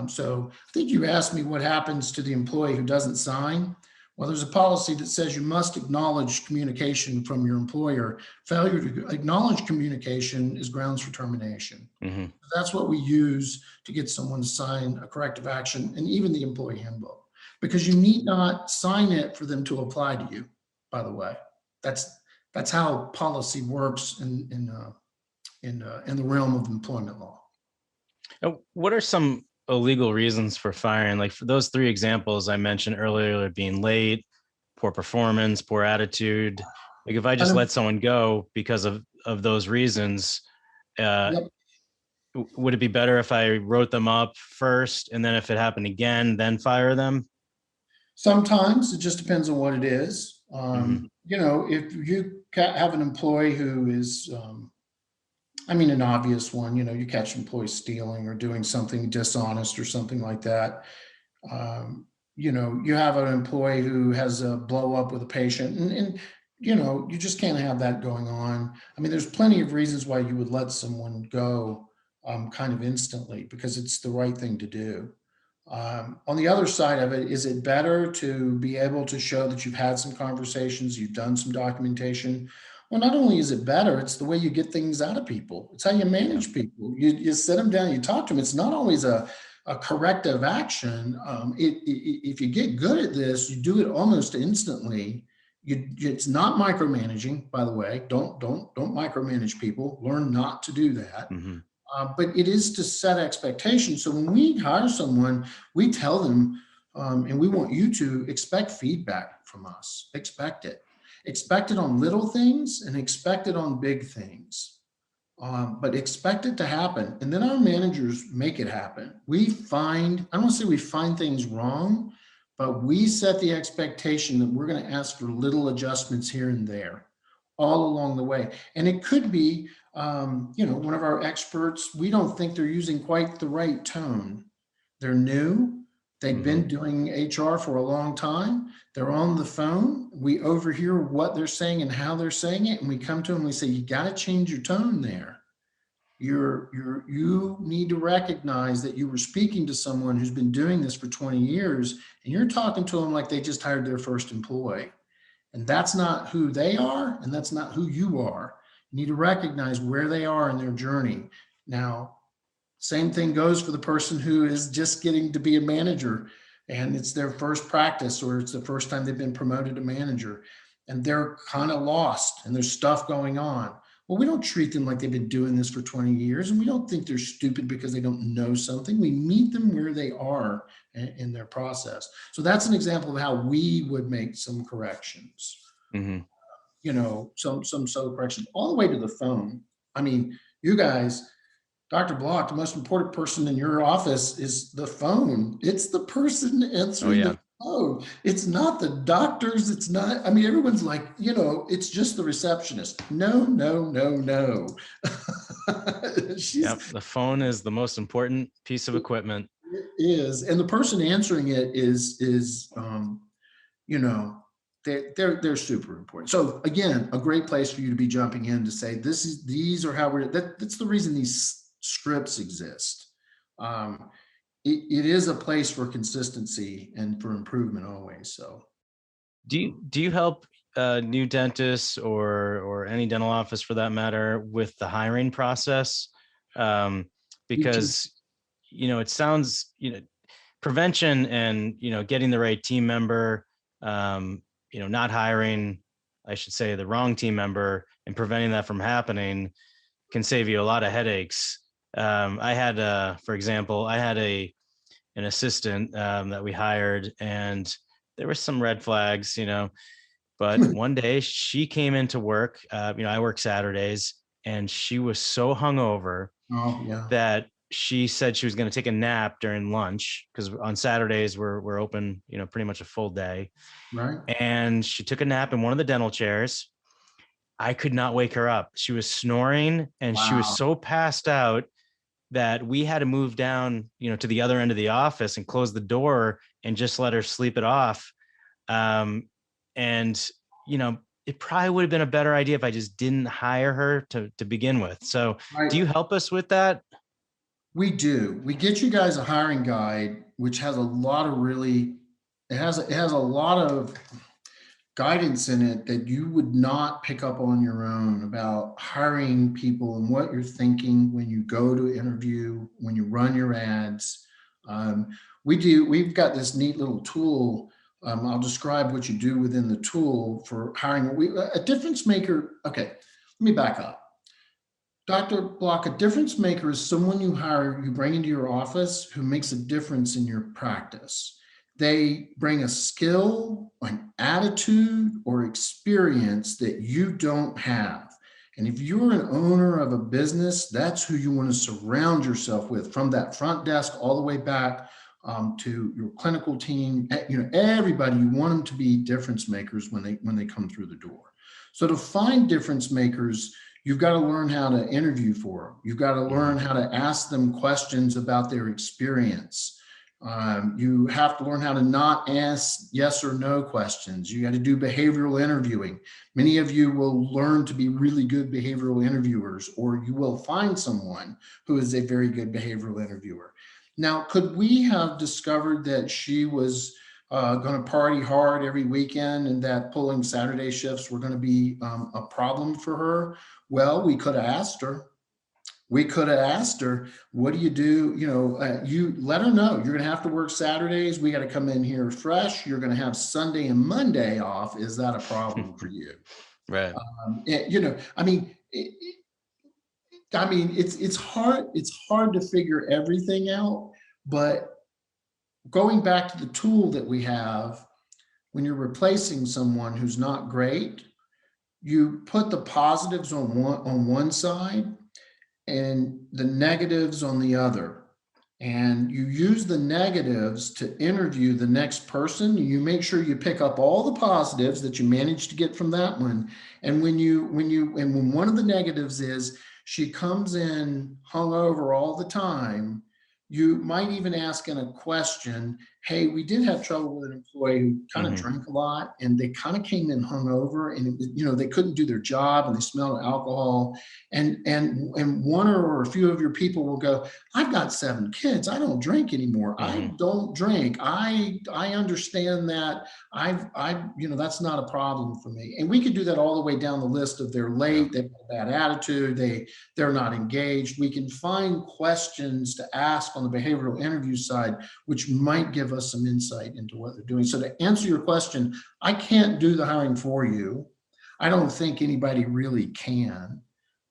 So I think you asked me what happens to the employee who doesn't sign. Well, there's a policy that says you must acknowledge communication from your employer. Failure to acknowledge communication is grounds for termination. Mm-hmm. That's what we use to get someone to sign a corrective action, and even the employee handbook, because you need not sign it for them to apply to you, by the way. That's how policy works in the realm of employment law. What are some illegal reasons for firing? Like for those 3 examples I mentioned earlier, being late, poor performance, poor attitude. Like if I just let someone go because of those reasons, yep. Would it be better if I wrote them up first, and then if it happened again, then fire them? Sometimes it just depends on what it is. If you have an employee who is, an obvious one, you catch an employee stealing or doing something dishonest or something like that. You have an employee who has a blow up with a patient, and you just can't have that going on. I mean, there's plenty of reasons why you would let someone go kind of instantly, because it's the right thing to do. On the other side of it, is it better to be able to show that you've had some conversations, you've done some documentation? Well, not only is it better, it's the way you get things out of people. It's how you manage people. You sit them down, you talk to them. It's not always a corrective action. If you get good at this, you do it almost instantly. It's not micromanaging, by the way. Don't micromanage people. Learn not to do that. Mm-hmm. But it is to set expectations. So when we hire someone, we tell them, and we want you to expect feedback from us. Expect it. Expect it on little things and expect it on big things. But expect it to happen. And then our managers make it happen. I don't want to say we find things wrong, but we set the expectation that we're going to ask for little adjustments here and there all along the way. And it could be, one of our experts, we don't think they're using quite the right tone. They're new. They've been doing HR for a long time. They're on the phone. We overhear what they're saying and how they're saying it. And we come to them and we say, you got to change your tone there. You need to recognize that you were speaking to someone who's been doing this for 20 years, and you're talking to them like they just hired their first employee. And that's not who they are, and that's not who you are. You need to recognize where they are in their journey. Now, same thing goes for the person who is just getting to be a manager and it's their first practice or it's the first time they've been promoted to manager and they're kind of lost and there's stuff going on. Well, we don't treat them like they've been doing this for 20 years and we don't think they're stupid because they don't know something. We meet them where they are in their process. So that's an example of how we would make some corrections. Mhm. Some subtle corrections all the way to the phone. I mean, you guys, Dr. Block, the most important person in your office is the phone. It's the person Oh answering the yeah. phone. It's not the doctors. It's not, I mean, everyone's like, it's just the receptionist. No, no, no, no. Yep. She's The phone is the most important piece of equipment. is, and the person answering it is you know, they're super important. So again, a great place for you to be jumping in to say these are how that's the reason these scripts exist. Um, it is a place for consistency and for improvement always. So Do you help new dentists or any dental office for that matter with the hiring process? Um, we do. because it sounds prevention and getting the right team member, not hiring, I should say, the wrong team member and preventing that from happening can save you a lot of headaches. I had, for example, I had an assistant that we hired, and there were some red flags, but one day she came into work. I work Saturdays, and she was so hungover Oh yeah, that she said she was going to take a nap during lunch because on Saturdays we're open, pretty much a full day. right. And she took a nap in one of the dental chairs. I could not wake her up. She was snoring, and she was Wow. so passed out that we had to move down, to the other end of the office and close the door and just let her sleep it off. And it probably would have been a better idea if I just didn't hire her to begin with. So, do Right. you help us with that? We do. We get you guys a hiring guide, which has a lot of really, it has a lot of guidance in it that you would not pick up on your own about hiring people and what you're thinking when you go to interview, when you run your ads. Um, we've got this neat little tool. I'll describe what you do within the tool for hiring. A difference maker. Okay, let me back up. Dr. Block, a difference maker is someone you hire, you bring into your office who makes a difference in your practice. They bring a skill, an attitude, or experience that you don't have. And if you're an owner of a business, that's who you want to surround yourself with, from that front desk all the way back to your clinical team. Everybody, you want them to be difference makers when they come through the door. So to find difference makers, you've got to learn how to interview for them. You've got to Mhm. learn how to ask them questions about their experience. You have to learn how to not ask yes or no questions. You got to do behavioral interviewing. Many of you will learn to be really good behavioral interviewers, or you will find someone who is a very good behavioral interviewer. Now, could we have discovered that she was going to party hard every weekend and that pulling Saturday shifts were going to be a problem for her? Well, we could have asked her. We could have asked her, what do you do? You let her know you're going to have to work Saturdays. We got to come in here fresh. You're going to have Sunday and Monday off. Is that a problem for you? Right. I mean, it's hard. It's hard to figure everything out. But going back to the tool that we have, when you're replacing someone who's not great, you put the positives on one side and the negatives on the other. And you use the negatives to interview the next person. You make sure you pick up all the positives that you managed to get from that one. And when one of the negatives is she comes in hungover all the time, you might even ask in a question, hey, we did have trouble with an employee who kind of Hmm. drank a lot, and they kind of came in hungover, and it was, they couldn't do their job, and they smelled alcohol, and one or a few of your people will go, I've got 7 kids, I don't drink anymore, I Hmm. don't drink, I understand that, that's not a problem for me. And we could do that all the way down the list of they're Yeah. late, they've got a bad attitude, they're not engaged. We can find questions to ask on the behavioral interview side, which might give us some insight into what they're doing. So to answer your question, I can't do the hiring for you. I don't think anybody really can.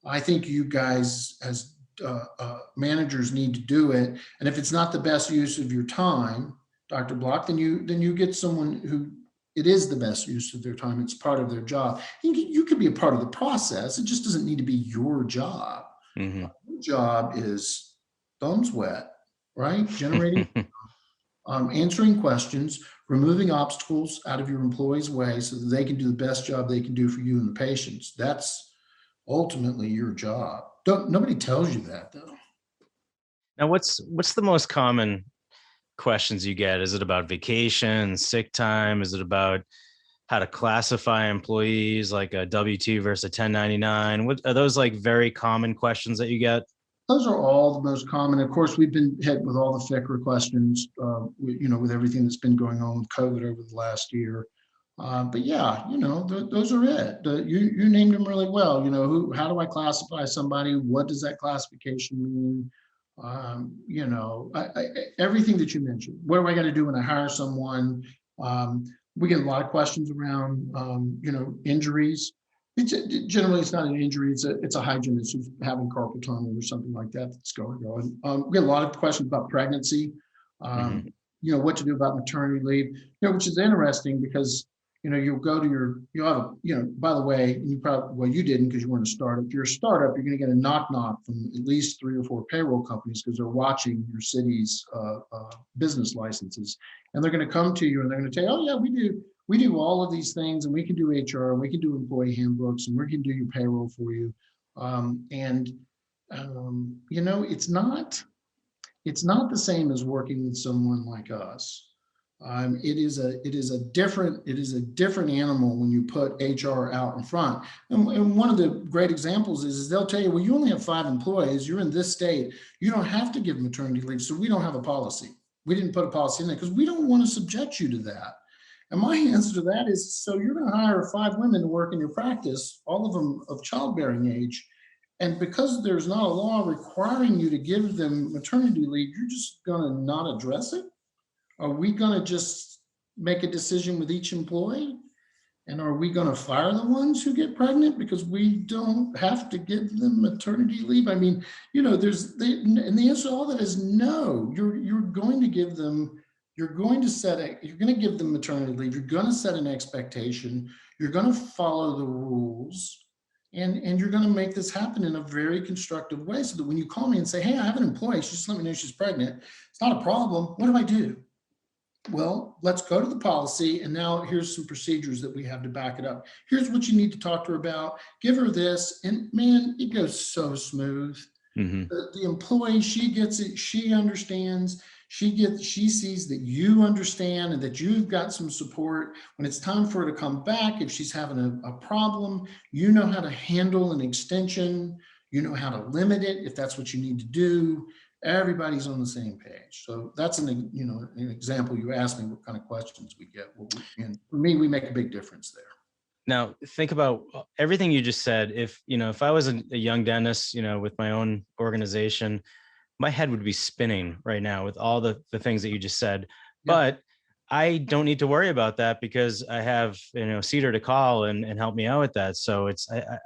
I think you guys as managers need to do it. And if it's not the best use of your time, Dr. Block, then you get someone who it is the best use of their time. It's part of their job. You could be a part of the process. It just doesn't need to be your job. Hmm. Your job is thumbs wet, right? Generating, answering questions, removing obstacles out of your employees' way so that they can do the best job they can do for you and the patients. That's ultimately your job. Don't Nobody tells you that though. Now, what's the most common questions you get? Is it about vacation, sick time? Is it about how to classify employees, like a W-2 versus a 1099? What are those, like, very common questions that you get? Those are all the most common. Of course, we've been hit with all the FICRA questions, with everything that's been going on with COVID over the last year. But yeah, those are it. You named them really well. How do I classify somebody? What does that classification mean? Everything that you mentioned. What do I got to do when I hire someone? Um, we get a lot of questions around, injuries. Generally, it's not an injury. It's a hygienist who's having carpal tunnel or something like that that's going on. We get a lot of questions about pregnancy. Hmm. Um, what to do about maternity leave. Which is interesting because you'll go to you'll have by the way, you probably, well, you didn't because you weren't a startup. If you're a startup, you're going to get a knock from at least 3 or 4 payroll companies because they're watching your city's business licenses, and they're going to come to you and they're going to tell you, oh yeah, we do all of these things, and we can do HR, and we can do employee handbooks, and we can do your payroll for you. And it's not the same as working with someone like us. It is a different animal when you put HR out in front. And one of the great examples is they'll tell you, well, you only have 5 employees. You're in this state. You don't have to give maternity leave, so we don't have a policy. We didn't put a policy in there because we don't want to subject you to that. And my answer to that is, so you're going to hire 5 women to work in your practice, all of them of childbearing age, and because there's not a law requiring you to give them maternity leave, you're just going to not address it? Are we going to just make a decision with each employee? And are we going to fire the ones who get pregnant because we don't have to give them maternity leave? I mean, and the answer to all that is no. You're going to give them, you're going to give them maternity leave. You're going to set an expectation. You're going to follow the rules. And you're going to make this happen in a very constructive way so that when you call me and say, hey, I have an employee, just let me know she's pregnant. It's not a problem. What do I do? Well, let's go to the policy, and now here's some procedures that we have to back it up. Here's what you need to talk to her about. Give her this, and man, it goes so smooth. Hmm. The employee, she gets it, she understands, she sees that you understand and that you've got some support. When it's time for her to come back, if she's having a problem, you know how to handle an extension, you know how to limit it if that's what you need to do. Everybody's on the same page. So that's an example. You asked me what kind of questions we get. And for me, we make a big difference there. Now, think about everything you just said. If I was a young dentist, with my own organization, my head would be spinning right now with all the things that you just said. Yeah. But I don't need to worry about that because I have, CEDR to call and help me out with that. So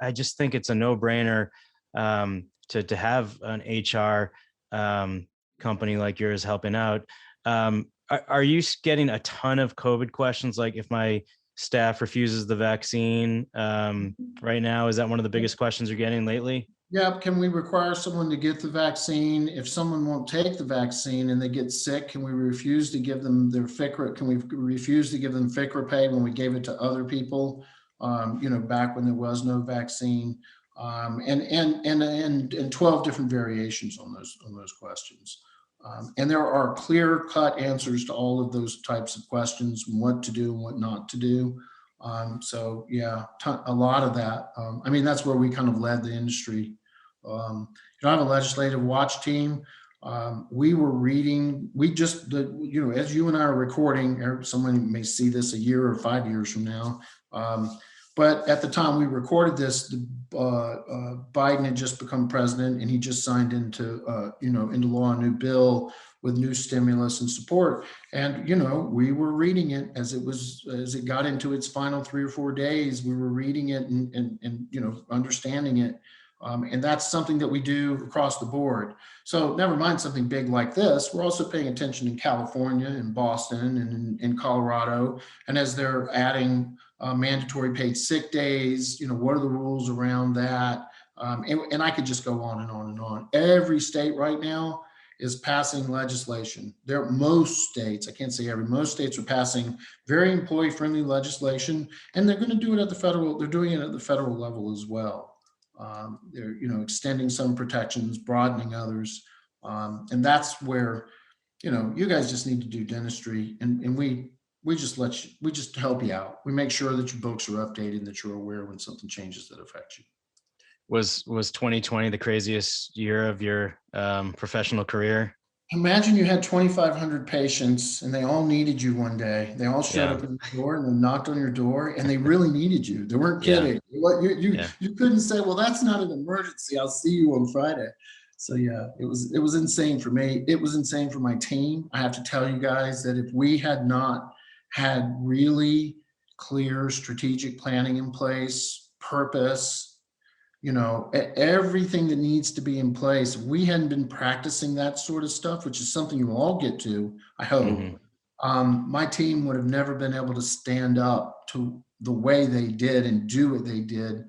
I just think it's a no-brainer, to have an HR company like yours helping out. Are you getting a ton of COVID questions? Like, if my staff refuses the vaccine right now, is that one of the biggest questions you're getting lately? Yeah, can we require someone to get the vaccine? If someone won't take the vaccine and they get sick, can we refuse to give them their FICRA? Can we refuse to give them FICRA pay when we gave it to other people? Back when there was no vaccine, and 12 different variations on those questions. And there are clear-cut answers to all of those types of questions, what to do and what not to do. So yeah, a lot of that. I mean, that's where we kind of led the industry. I have a legislative watch team. We were reading, as you and I are recording, or someone may see this a year or 5 years from now. But at the time we recorded this, Biden had just become president, and he just signed into law a new bill with new stimulus and support. And we were reading it as it got into its final 3 or 4 days. We were reading it and understanding it. And that's something that we do across the board. So never mind something big like this, we're also paying attention in California and Boston and in Colorado. And as they're adding mandatory paid sick days, what are the rules around that? And I could just go on and on and on. Every state right now is passing legislation. Most states, I can't say every, most states are passing very employee-friendly legislation, and they're going to do it they're doing it at the federal level as well. They're extending some protections, broadening others, and that's where you guys just need to do dentistry, and we just help you out. We make sure that your books are updated and that you're aware when something changes that affects you. Was 2020 the craziest year of your professional career? Imagine you had 2,500 patients and they all needed you one day. They all showed up at the door and they knocked on your door and they really needed you. They weren't kidding. You couldn't say, well, that's not an emergency. I'll see you on Friday. So yeah, it was insane for me. It was insane for my team. I have to tell you guys that if we had not had really clear strategic planning in place, purpose, everything that needs to be in place. We hadn't been practicing that sort of stuff, which is something you'll all get to, I hope. My team would have never been able to stand up to the way they did and do what they did,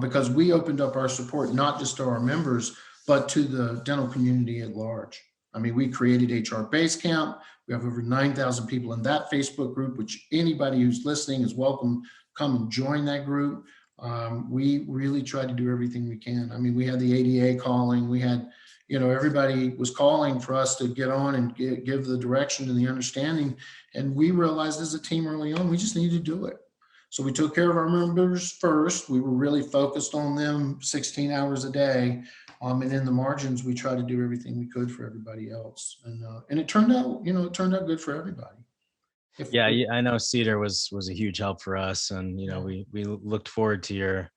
because we opened up our support, not just to our members, but to the dental community at large. I mean, we created HR Basecamp. We have over 9,000 people in that Facebook group, which anybody who's listening is welcome. Come and join that group. We really tried to do everything we can. I mean, we had the ADA calling, we had, everybody was calling for us to get on and give the direction and the understanding. And we realized as a team early on, we just needed to do it. So we took care of our members first. We were really focused on them 16 hours a day. And in the margins, we tried to do everything we could for everybody else. And it turned out, good for everybody. I know CEDR was a huge help for us, and we looked forward to your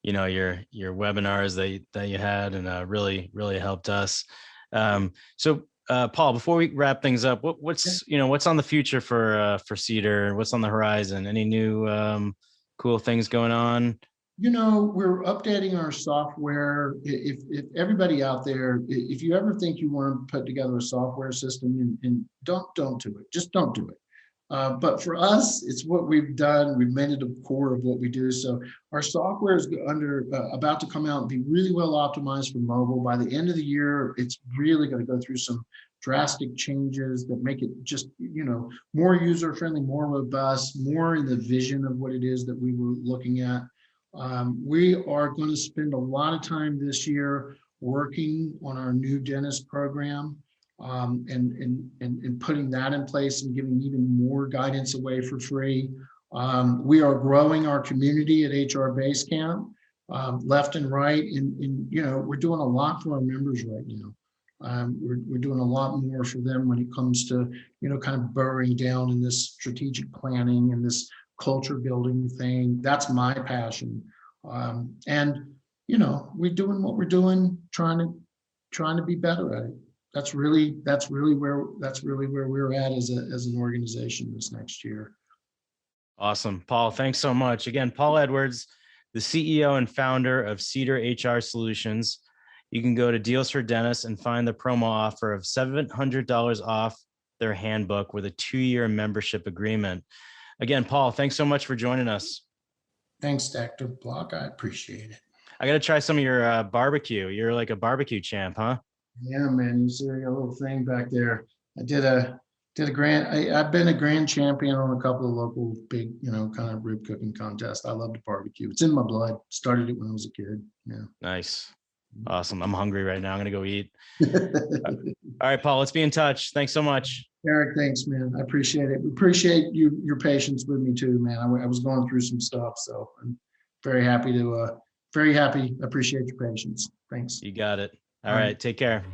webinars that you had, and really helped us. So Paul, before we wrap things up, what's on the future for CEDR? What's on the horizon? Any new cool things going on? We're updating our software. If everybody out there, if you ever think you want to put together a software system, and don't do it, just don't do it. But for us, it's what we've done. We've made it a core of what we do. So our software is about to come out and be really well optimized for mobile. By the end of the year, it's really going to go through some drastic changes that make it just, more user-friendly, more robust, more in the vision of what it is that we were looking at. We are going to spend a lot of time this year working on our new dentist program. And putting that in place and giving even more guidance away for free. We are growing our community at HR Basecamp, left and right. And we're doing a lot for our members right now. We're doing a lot more for them when it comes to, kind of burrowing down in this strategic planning and this culture building thing. That's my passion. And we're doing what we're doing, trying to be better at it. That's really where we're at as an organization this next year. Awesome. Paul, thanks so much. Again, Paul Edwards, the CEO and founder of CEDR HR Solutions. You can go to Deals for Dentists and find the promo offer of $700 off their handbook with a 2-year membership agreement. Again, Paul, thanks so much for joining us. Thanks, Dr. Block. I appreciate it. I got to try some of your barbecue. You're like a barbecue champ, huh? Yeah, man, you see a little thing back there. I did a I've been a grand champion on a couple of local big, kind of rib cooking contests. I love to barbecue. It's in my blood. Started it when I was a kid. Yeah. Nice. Awesome. I'm hungry right now. I'm gonna go eat. All right, Paul, let's be in touch. Thanks so much. Eric, thanks, man. I appreciate it. Appreciate your patience with me too, man. I was going through some stuff, so I'm very happy to, very happy. Appreciate your patience. Thanks. You got it. All All right. right. Take care.